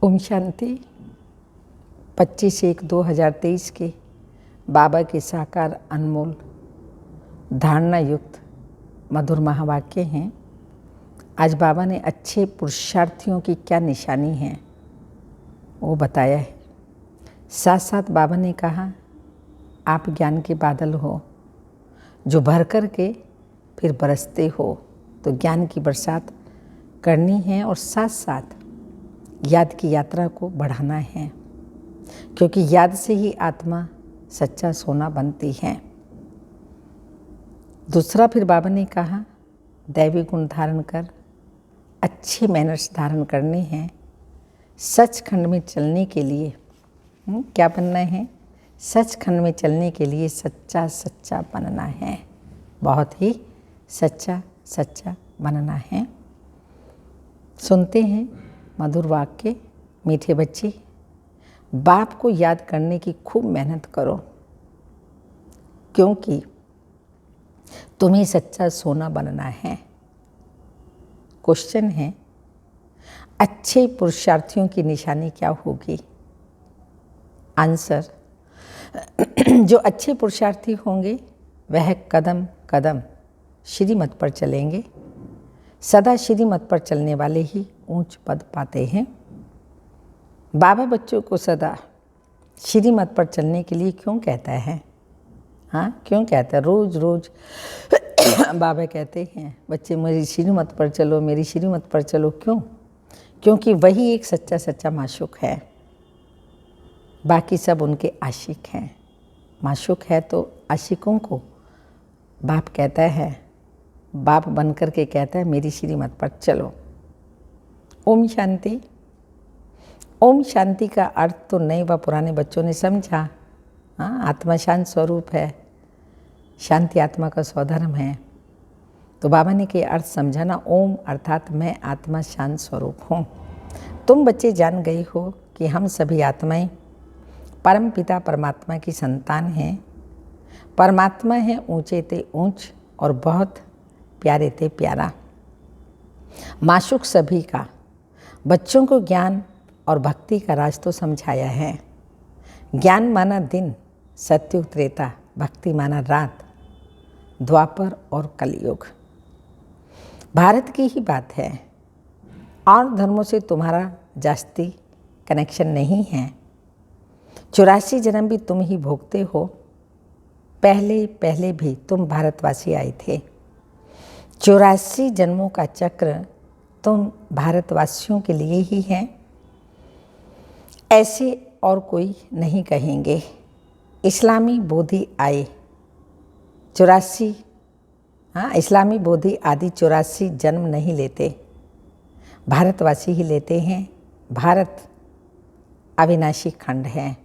ओम शांति। 25/1/2023 के बाबा के साकार अनमोल धारणा युक्त मधुर महावाक्य हैं। आज बाबा ने अच्छे पुरुषार्थियों की क्या निशानी है वो बताया है। साथ साथ बाबा ने कहा, आप ज्ञान के बादल हो जो भर कर के फिर बरसते हो, तो ज्ञान की बरसात करनी है और साथ साथ याद की यात्रा को बढ़ाना है, क्योंकि याद से ही आत्मा सच्चा सोना बनती है। दूसरा फिर बाबा ने कहा, दैवी गुण धारण कर अच्छे मैनर्स धारण करने हैं। सचखंड में चलने के लिए क्या बनना है? सचखंड में चलने के लिए सच्चा बनना है। बहुत ही सच्चा बनना है। सुनते हैं मधुर वाक्य। मीठे बच्चे, बाप को याद करने की खूब मेहनत करो, क्योंकि तुम्हें सच्चा सोना बनना है। क्वेश्चन है, अच्छे पुरुषार्थियों की निशानी क्या होगी? आंसर, जो अच्छे पुरुषार्थी होंगे वह कदम कदम श्रीमत पर चलेंगे। सदा श्रीमत पर चलने वाले ही ऊंच पद पाते हैं। बाबा बच्चों को सदा श्रीमत पर चलने के लिए क्यों कहता है? क्यों कहता है? रोज रोज बाबा कहते हैं, बच्चे मेरी श्रीमत पर चलो, मेरी श्रीमत पर चलो। क्यों? क्योंकि वही एक सच्चा माशूक है। बाकी सब उनके आशिक हैं। माशूक है तो आशिकों को बाप कहता है, बाप बन कर के कहता है, मेरी श्रीमत पर चलो। ओम शांति। ओम शांति का अर्थ तो नए व पुराने बच्चों ने समझा। आत्मा शांत स्वरूप है, शांति आत्मा का स्वधर्म है। तो बाबा ने के अर्थ समझा ना। ओम अर्थात मैं आत्मा शांत स्वरूप हूँ। तुम बच्चे जान गए हो कि हम सभी आत्माएं परम पिता परमात्मा की संतान हैं। परमात्मा है ऊंचे ते ऊंच और बहुत प्यारे ते प्यारा। माशूक सभी का। बच्चों को ज्ञान और भक्ति का राज तो समझाया है। ज्ञान माना दिन, सत्युग त्रेता, भक्ति माना रात, द्वापर और कलयुग। भारत की ही बात है, और धर्मों से तुम्हारा जास्ती कनेक्शन नहीं है। 84 जन्म भी तुम ही भोगते हो। पहले भी तुम भारतवासी आए थे। 84 जन्मों का चक्र तुम भारतवासियों के लिए ही है, ऐसे और कोई नहीं कहेंगे। इस्लामी बोधि आए 84, इस्लामी बोधि आदि 84 जन्म नहीं लेते, भारतवासी ही लेते हैं। भारत अविनाशी खंड है,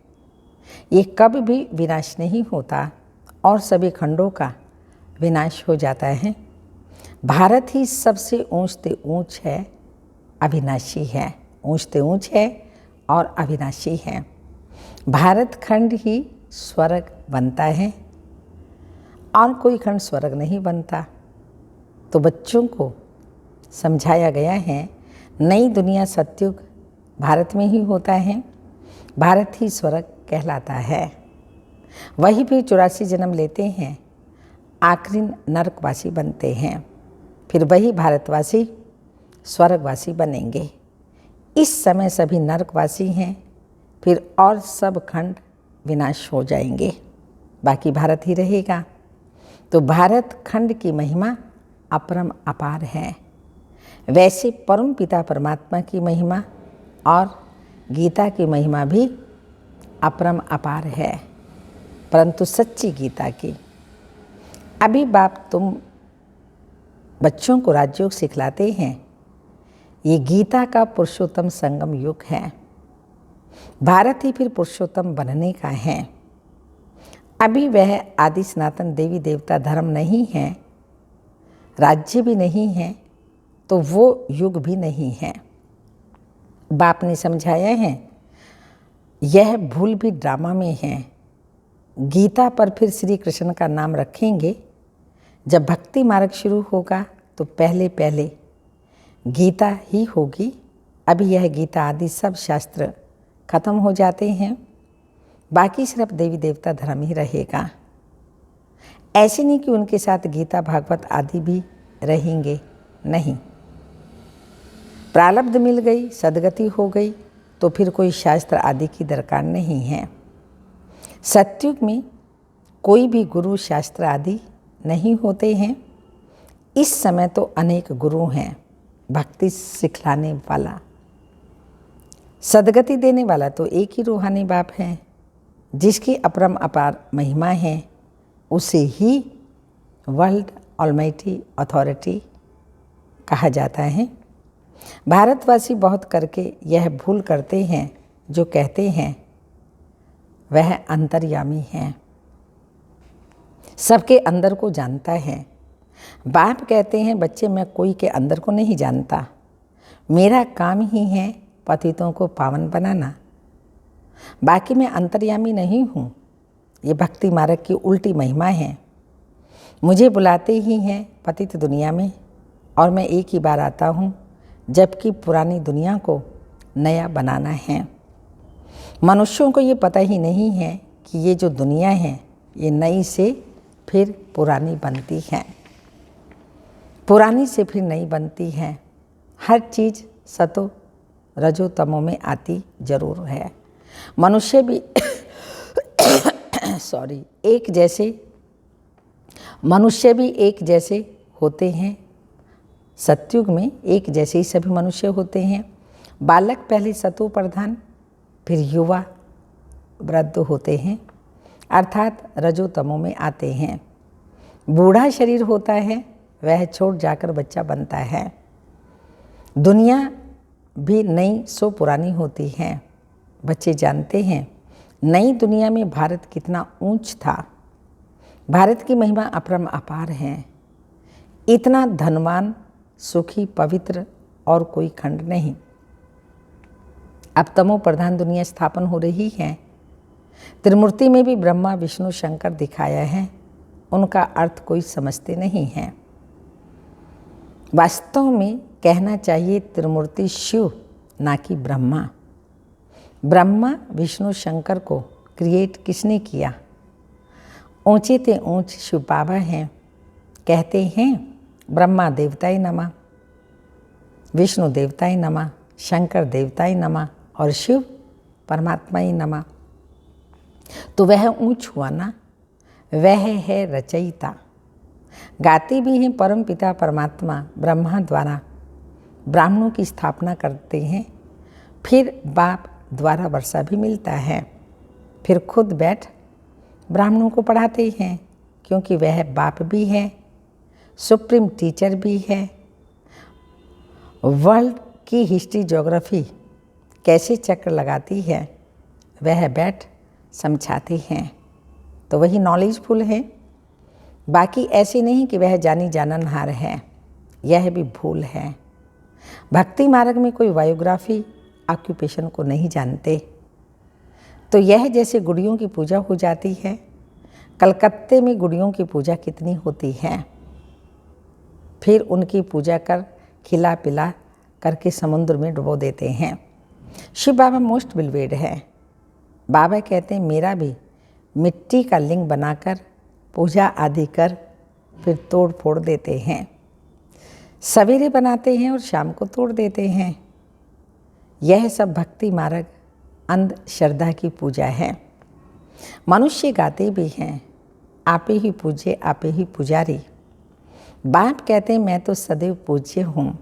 ये कभी भी विनाश नहीं होता और सभी खंडों का विनाश हो जाता है। भारत ही सबसे ऊंच ते ऊंच है, अविनाशी है। ऊंच ते ऊंच है और अविनाशी है। भारत खंड ही स्वर्ग बनता है और कोई खंड स्वर्ग नहीं बनता। तो बच्चों को समझाया गया है, नई दुनिया सत्युग भारत में ही होता है। भारत ही स्वर्ग कहलाता है। वही भी 84 जन्म लेते हैं, आखिरी नरकवासी बनते हैं। फिर वही भारतवासी स्वर्गवासी बनेंगे। इस समय सभी नरकवासी हैं, फिर और सब खंड विनाश हो जाएंगे, बाकी भारत ही रहेगा। तो भारत खंड की महिमा अपरम अपार है। वैसे परम पिता परमात्मा की महिमा और गीता की महिमा भी अपरम अपार है, परंतु सच्ची गीता की। अभी बाप तुम बच्चों को राजयोग सिखलाते हैं। ये गीता का पुरुषोत्तम संगम युग है। भारत ही फिर पुरुषोत्तम बनने का है। अभी वह आदि सनातन देवी देवता धर्म नहीं है, राज्य भी नहीं है, तो वो युग भी नहीं है। बाप ने समझाया है, यह भूल भी ड्रामा में है। गीता पर फिर श्री कृष्ण का नाम रखेंगे। जब भक्ति मार्ग शुरू होगा तो पहले गीता ही होगी अभी यह गीता आदि सब शास्त्र खत्म हो जाते हैं, बाकी सिर्फ देवी देवता धर्म ही रहेगा। ऐसे नहीं कि उनके साथ गीता भागवत आदि भी रहेंगे, नहीं। प्रारब्ध मिल गई, सदगति हो गई तो फिर कोई शास्त्र आदि की दरकार नहीं है। सतयुग में कोई भी गुरु शास्त्र आदि नहीं होते हैं। इस समय तो अनेक गुरु हैं, भक्ति सिखलाने वाला, सदगति देने वाला तो एक ही रूहानी बाप है, जिसकी अपरम अपार महिमा है। उसे ही वर्ल्ड ऑलमाइटी अथॉरिटी कहा जाता है। भारतवासी बहुत करके यह भूल करते हैं, जो कहते हैं वह अंतर्यामी है, सबके अंदर को जानता है। बाप कहते हैं बच्चे मैं कोई के अंदर को नहीं जानता, मेरा काम ही है पतितों को पावन बनाना, बाकी मैं अंतर्यामी नहीं हूँ। ये भक्ति मार्ग की उल्टी महिमा है। मुझे बुलाते ही हैं पतित दुनिया में और मैं एक ही बार आता हूँ, जबकि पुरानी दुनिया को नया बनाना है। मनुष्यों को ये पता ही नहीं है कि ये जो दुनिया है ये नई से फिर पुरानी बनती है, पुरानी से फिर नई बनती है। हर चीज़ सतो रजो तमो में आती जरूर है। मनुष्य भी मनुष्य भी एक जैसे होते हैं। सतयुग में एक जैसे ही सभी मनुष्य होते हैं। बालक पहले सतो प्रधान, फिर युवा वृद्ध होते हैं, अर्थात रजो तमो में आते हैं। बूढ़ा शरीर होता है, वह छोड़ जाकर बच्चा बनता है। दुनिया भी नई सो पुरानी होती है। बच्चे जानते हैं नई दुनिया में भारत कितना ऊंच था। भारत की महिमा अपरम अपार है। इतना धनवान, सुखी, पवित्र और कोई खंड नहीं। अब तमो प्रधान दुनिया स्थापन हो रही है। त्रिमूर्ति में भी ब्रह्मा विष्णु शंकर दिखाया है, उनका अर्थ कोई समझते नहीं है। वास्तव में कहना चाहिए त्रिमूर्ति शिव, ना कि ब्रह्मा। ब्रह्मा विष्णु शंकर को क्रिएट किसने किया? ऊंचे ते ऊंच शिव बाबा हैं। कहते हैं ब्रह्मा देवताय नमः, विष्णु देवताय नमः, शंकर देवताय नमः और शिव परमात्मा ही नमः। तो वह ऊंच हुआ ना, वह है रचयिता। गाते भी हैं परम पिता परमात्मा ब्रह्मा द्वारा ब्राह्मणों की स्थापना करते हैं, फिर बाप द्वारा वर्षा भी मिलता है, फिर खुद बैठ ब्राह्मणों को पढ़ाते हैं, क्योंकि वह बाप भी है, सुप्रीम टीचर भी है। वर्ल्ड की हिस्ट्री ज्योग्राफी कैसे चक्र लगाती है, वह बैठ समझाते हैं। तो वही नॉलेजफुल है। बाकी ऐसे नहीं कि वह जानी जाननहार है, यह भी भूल है। भक्ति मार्ग में कोई बायोग्राफी ऑक्यूपेशन को नहीं जानते। तो यह जैसे गुड़ियों की पूजा हो जाती है। कलकत्ते में गुड़ियों की पूजा कितनी होती है, फिर उनकी पूजा कर खिला पिला करके समुद्र में डुबो देते हैं। शिव बाबा मोस्ट बिलवेड है। बाबा कहते हैं मेरा भी मिट्टी का लिंग बनाकर पूजा आदि कर फिर तोड़ फोड़ देते हैं। सवेरे बनाते हैं और शाम को तोड़ देते हैं। यह सब भक्ति मार्ग अंधश्रद्धा की पूजा है। मनुष्य गाते भी हैं आपे ही पूज्य आपे ही पुजारी। बाप कहते हैं मैं तो सदैव पूज्य हूँ,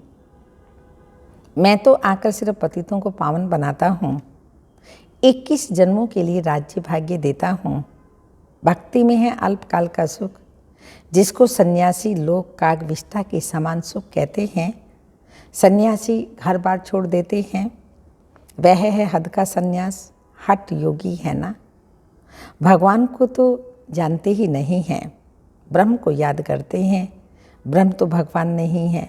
मैं तो आकर सिर्फ पतितों को पावन बनाता हूँ, 21 जन्मों के लिए राज्य भाग्य देता हूँ। भक्ति में है अल्पकाल का सुख, जिसको सन्यासी लोग कागविष्ठा के समान सुख कहते हैं। सन्यासी घर बार छोड़ देते हैं, वह है हद का सन्यास, हठ योगी है ना। भगवान को तो जानते ही नहीं हैं, ब्रह्म को याद करते हैं। ब्रह्म तो भगवान नहीं है,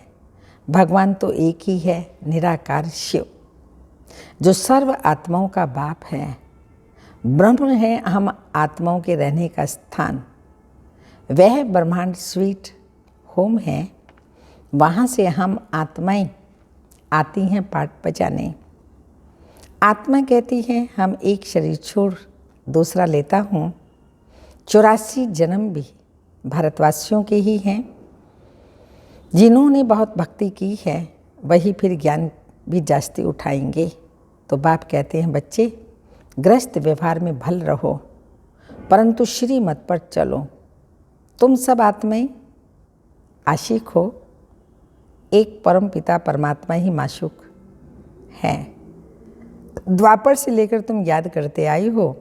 भगवान तो एक ही है, निराकार शिव, जो सर्व आत्माओं का बाप है। ब्रह्म है हम आत्माओं के रहने का स्थान। वह ब्रह्मांड स्वीट होम है, वहाँ से हम आत्माएं आती हैं पाठ बजाने। आत्मा कहती है हम एक शरीर छोड़ दूसरा लेता हूँ। 84 जन्म भी भारतवासियों के ही हैं। जिन्होंने बहुत भक्ति की है वही फिर ज्ञान भी जास्ती उठाएंगे। तो बाप कहते हैं बच्चे, गृहस्थ व्यवहार में भल रहो परंतु श्रीमत पर चलो। तुम सब आत्माएं आशिक हो, एक परम पिता परमात्मा ही माशूक है। द्वापर से लेकर तुम याद करते आई हो।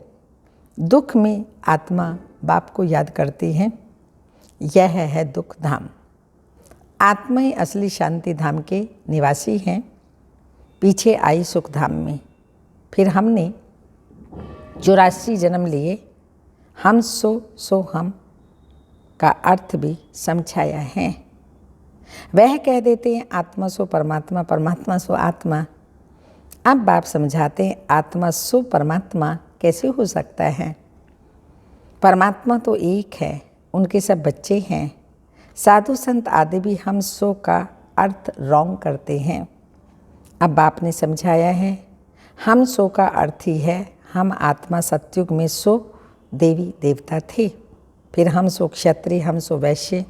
दुख में आत्मा बाप को याद करती है। यह है दुख धाम। आत्माएं असली शांति धाम के निवासी हैं। पीछे आई सुख धाम में। फिर हमने 84 जन्म लिए। हम सो हम का अर्थ भी समझाया है। वह कह देते हैं आत्मा सो परमात्मा, परमात्मा सो आत्मा। अब बाप समझाते हैं आत्मा सो परमात्मा कैसे हो सकता है। परमात्मा तो एक है, उनके सब बच्चे हैं। साधु संत आदि भी हम सो का अर्थ रॉन्ग करते हैं। अब बाप ने समझाया है हम सो का अर्थ ही है हम आत्मा सतयुग में सो देवी देवता थे। फिर हम सो क्षत्रिय, हम सो वैश्य,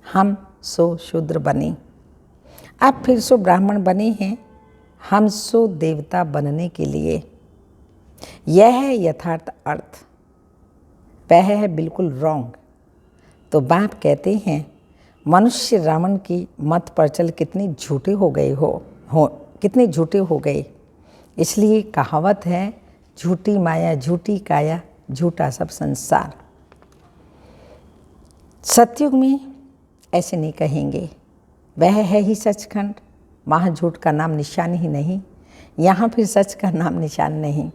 हम सो शूद्र बने। अब फिर सो ब्राह्मण बने हैं हम सो देवता बनने के लिए। यह है यथार्थ अर्थ, वह है बिल्कुल रॉन्ग। तो बाप कहते हैं मनुष्य रावण की मत पर चल कितने झूठे हो गए कितने झूठे हो गए। इसलिए कहावत है झूठी माया झूठी काया झूठा सब संसार। सतयुग में ऐसे नहीं कहेंगे। वह है ही सचखंड, वहाँ झूठ का नाम निशान ही नहीं, यहाँ फिर सच का नाम निशान नहीं।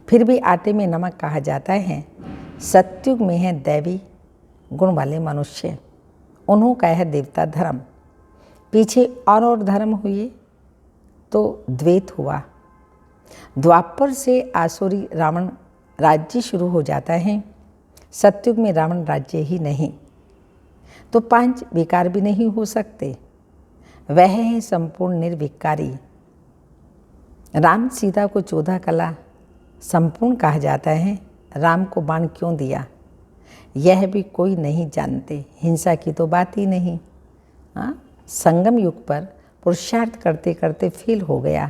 फिर भी आटे में नमक कहा जाता है। सतयुग में है दैवी गुण वाले मनुष्य, उन्हों का है देवता धर्म। पीछे और धर्म हुए तो द्वैत हुआ। द्वापर से आसुरी रावण राज्य शुरू हो जाता है। सतयुग में रावण राज्य ही नहीं तो 5 विकार भी नहीं हो सकते। वह है संपूर्ण निर्विकारी। राम सीता को 14 कला संपूर्ण कहा जाता है। राम को बाण क्यों दिया यह भी कोई नहीं जानते। हिंसा की तो बात ही नहीं। संगम युग पर पुरुषार्थ करते करते फेल हो गया,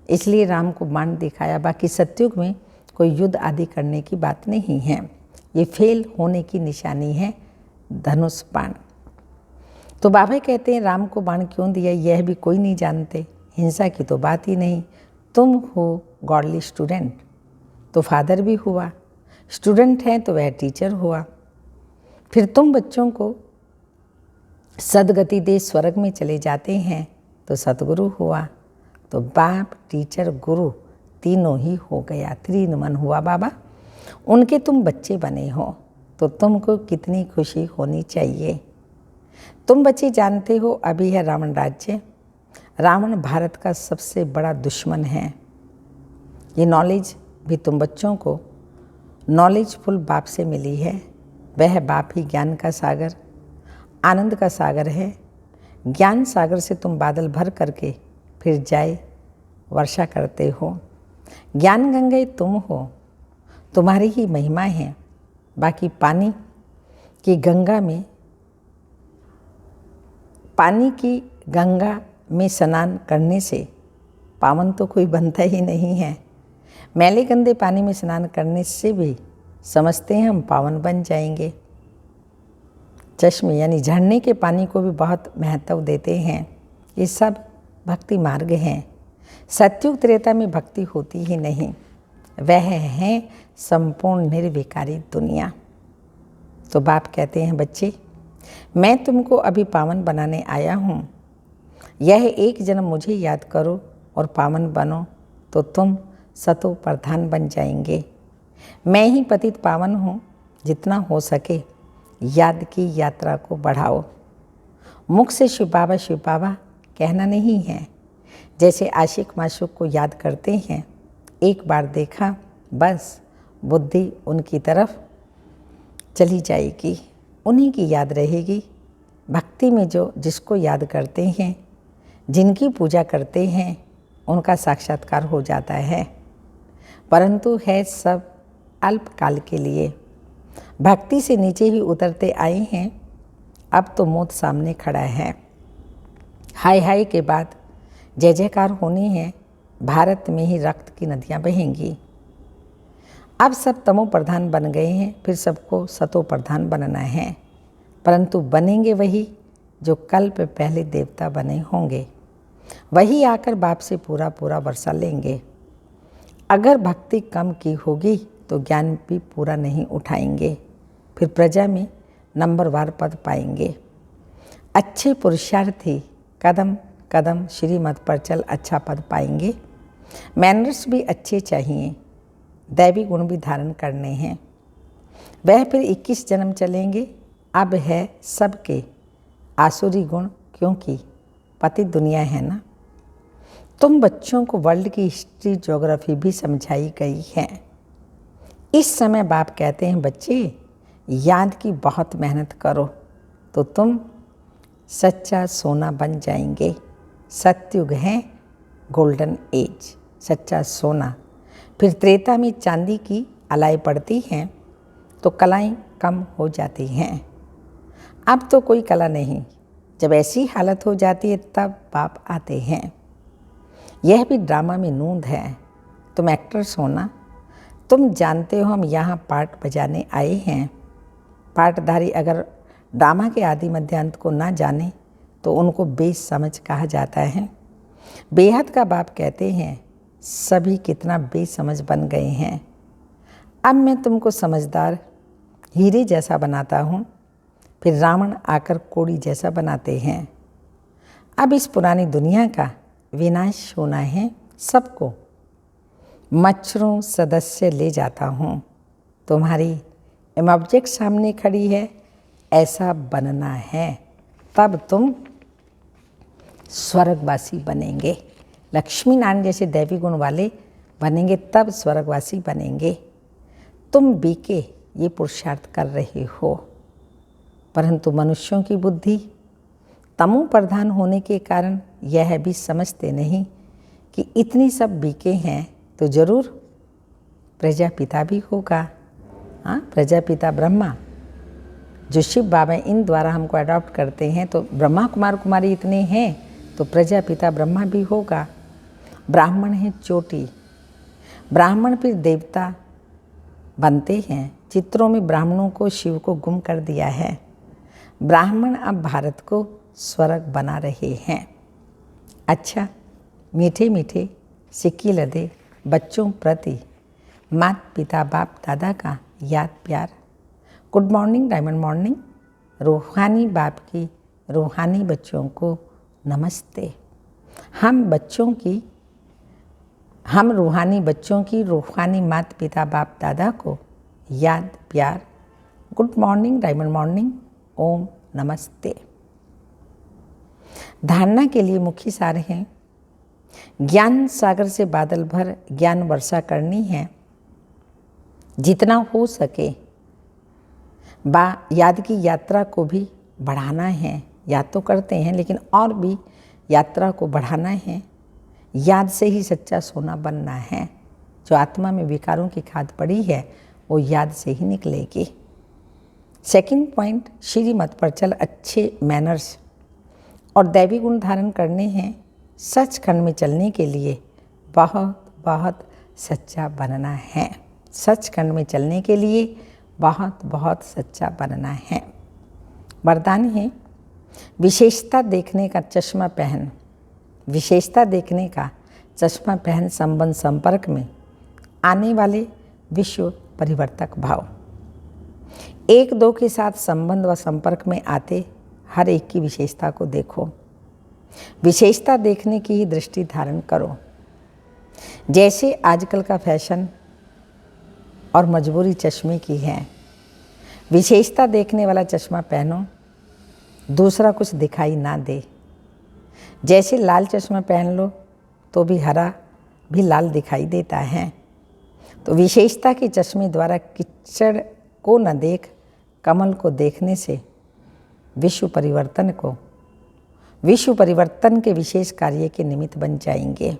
इसलिए राम को बाण दिखाया। बाकी सतयुग में कोई युद्ध आदि करने की बात नहीं है। ये फेल होने की निशानी है धनुष बाण। तो बाबा कहते हैं राम को बाण क्यों दिया यह भी कोई नहीं जानते। हिंसा की तो बात ही नहीं। तुम हो गॉडली स्टूडेंट तो फादर भी हुआ, स्टूडेंट हैं तो वह टीचर हुआ। फिर तुम बच्चों को सदगति दे स्वर्ग में चले जाते हैं तो सतगुरु हुआ। तो बाप टीचर गुरु तीनों ही हो गया, 3 in 1 हुआ बाबा। उनके तुम बच्चे बने हो तो तुमको कितनी खुशी होनी चाहिए। तुम बच्चे जानते हो अभी है रावण राज्य। रावण भारत का सबसे बड़ा दुश्मन है। ये नॉलेज भी तुम बच्चों को नॉलेजफुल बाप से मिली है। वह बाप ही ज्ञान का सागर, आनंद का सागर है। ज्ञान सागर से तुम बादल भर करके फिर जाए वर्षा करते हो। ज्ञान गंगे तुम हो, तुम्हारी ही महिमा है। बाकी पानी की गंगा में स्नान करने से पावन तो कोई बनता ही नहीं है। मैले गंदे पानी में स्नान करने से भी समझते हैं हम पावन बन जाएंगे। चश्मे यानी झरने के पानी को भी बहुत महत्व देते हैं। ये सब भक्ति मार्ग हैं। सतयुग त्रेता में भक्ति होती ही नहीं। वह है संपूर्ण निर्विकारी दुनिया। तो बाप कहते हैं बच्चे मैं तुमको अभी पावन बनाने आया हूँ। यह एक जन्म मुझे याद करो और पावन बनो तो तुम सतो प्रधान बन जाएंगे। मैं ही पतित पावन हूँ। जितना हो सके याद की यात्रा को बढ़ाओ। मुख से शिव बाबा कहना नहीं है। जैसे आशिक माशूक को याद करते हैं, एक बार देखा बस बुद्धि उनकी तरफ चली जाएगी, उन्हीं की याद रहेगी। भक्ति में जो जिसको याद करते हैं जिनकी पूजा करते हैं उनका साक्षात्कार हो जाता है, परंतु है सब अल्पकाल के लिए। भक्ति से नीचे ही उतरते आए हैं, अब तो मौत सामने खड़ा है। हाय हाय के बाद जय जयकार होनी है, भारत में ही रक्त की नदियाँ बहेंगी। अब सब तमो प्रधान बन गए हैं, फिर सबको सतो प्रधान बनना है, परंतु बनेंगे वही जो कल्प पहले देवता बने होंगे। वही आकर बाप से पूरा पूरा वर्षा लेंगे। अगर भक्ति कम की होगी तो ज्ञान भी पूरा नहीं उठाएंगे, फिर प्रजा में नंबरवार पद पाएंगे। अच्छे पुरुषार्थी कदम कदम श्रीमत पर चल अच्छा पद पाएंगे। मैनर्स भी अच्छे चाहिए, दैवी गुण भी धारण करने हैं। वह फिर 21 जन्म चलेंगे। अब है सबके आसुरी गुण, क्योंकि पतित दुनिया है ना। तुम बच्चों को वर्ल्ड की हिस्ट्री ज्योग्राफी भी समझाई गई है। इस समय बाप कहते हैं, बच्चे याद की बहुत मेहनत करो तो तुम सच्चा सोना बन जाएंगे। सतयुग है गोल्डन एज, सच्चा सोना। फिर त्रेता में चांदी की अलाई पड़ती हैं तो कलाएं कम हो जाती हैं। अब तो कोई कला नहीं। जब ऐसी हालत हो जाती है तब बाप आते हैं। यह भी ड्रामा में नूंद है। तुम एक्टर्स हो ना, तुम जानते हो हम यहाँ पार्ट बजाने आए हैं। पार्टधारी अगर ड्रामा के आदि मध्यांत को ना जाने तो उनको बेसमझ कहा जाता है। बेहद का बाप कहते हैं, सभी कितना बेसमझ बन गए हैं। अब मैं तुमको समझदार हीरे जैसा बनाता हूँ, फिर रावण आकर कोड़ी जैसा बनाते हैं। अब इस पुरानी दुनिया का विनाश होना है सबको। मच्छरों सदस्य ले जाता हूँ। तुम्हारी ऑब्जेक्ट सामने खड़ी है, ऐसा बनना है, तब तुम स्वर्गवासी बनेंगे। लक्ष्मी नारायण जैसे दैवी गुण वाले बनेंगे तब स्वर्गवासी बनेंगे। तुम बीके ये पुरुषार्थ कर रहे हो, परंतु मनुष्यों की बुद्धि तमो प्रधान होने के कारण यह भी समझते नहीं कि इतनी सब बीके हैं तो जरूर प्रजापिता भी होगा। हाँ, प्रजापिता ब्रह्मा जो शिव बाबा इन द्वारा हमको अडॉप्ट करते हैं, तो ब्रह्मा कुमार कुमारी इतने हैं तो प्रजापिता ब्रह्मा भी होगा। ब्राह्मण है चोटी, ब्राह्मण फिर देवता बनते हैं। चित्रों में ब्राह्मणों को शिव को गुम कर दिया है। ब्राह्मण अब भारत को स्वर्ग बना रहे हैं। अच्छा, मीठे मीठे सिक्की लदे बच्चों प्रति माता पिता बाप दादा का याद प्यार। Good morning, diamond morning. रूहानी बाप की रूहानी बच्चों को नमस्ते। हम रूहानी बच्चों की रूहानी माता पिता बाप दादा को याद प्यार। Good morning, diamond morning. ओम नमस्ते। धारणा के लिए मुख्य सार हैं, ज्ञान सागर से बादल भर ज्ञान वर्षा करनी है। जितना हो सके याद की यात्रा को भी बढ़ाना है। याद तो करते हैं लेकिन और भी यात्रा को बढ़ाना है। याद से ही सच्चा सोना बनना है। जो आत्मा में विकारों की खाद पड़ी है वो याद से ही निकलेगी। सेकंड पॉइंट, श्रीमत पर चल अच्छे मैनर्स और दैवी गुण धारण करने हैं। सचखंड में चलने के लिए बहुत बहुत सच्चा बनना है। सचखंड में चलने के लिए बहुत बहुत सच्चा बनना है। वरदान है, विशेषता देखने का चश्मा पहन। विशेषता देखने का चश्मा पहन संबंध संपर्क में आने वाले विश्व परिवर्तक भाव। एक दो के साथ संबंध व संपर्क में आते हर एक की विशेषता को देखो। विशेषता देखने की ही दृष्टि धारण करो। जैसे आजकल का फैशन और मजबूरी चश्मे की है। विशेषता देखने वाला चश्मा पहनो, दूसरा कुछ दिखाई ना दे। जैसे लाल चश्मा पहन लो तो भी हरा भी लाल दिखाई देता है। तो विशेषता के चश्मे द्वारा कीचड़ को न देख कमल को देखने से विश्व परिवर्तन को विश्व परिवर्तन के विशेष कार्य के निमित्त बन जाएंगे।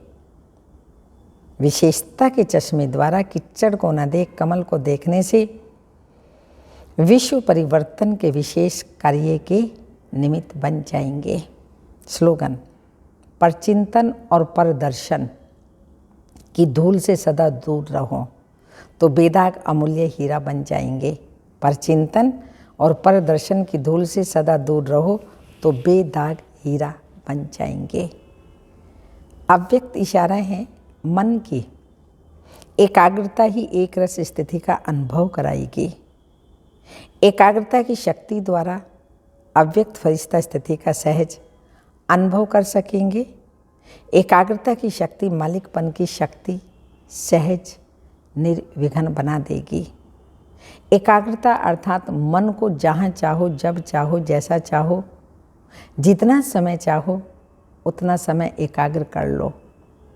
विशेषता के चश्मे द्वारा कीचड़ को न देख कमल को देखने से विश्व परिवर्तन के विशेष कार्य के निमित्त बन जाएंगे। स्लोगन: परचिंतन और परदर्शन की धूल से सदा दूर रहो तो बेदाग अमूल्य हीरा बन जाएंगे। परचिंतन और परदर्शन की धूल से सदा दूर रहो तो बेदाग हीरा बन जाएंगे। अव्यक्त इशारा है मन की एकाग्रता ही एक रस स्थिति का अनुभव कराएगी। एकाग्रता की शक्ति द्वारा अव्यक्त फरिश्ता स्थिति का सहज अनुभव कर सकेंगे। एकाग्रता की शक्ति मालिकपन की शक्ति सहज निर्विघ्न बना देगी। एकाग्रता अर्थात मन को जहाँ चाहो, जब चाहो, जैसा चाहो, जितना समय चाहो उतना समय एकाग्र कर लो,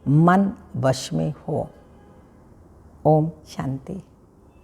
मन वश में हो। ओम शांति।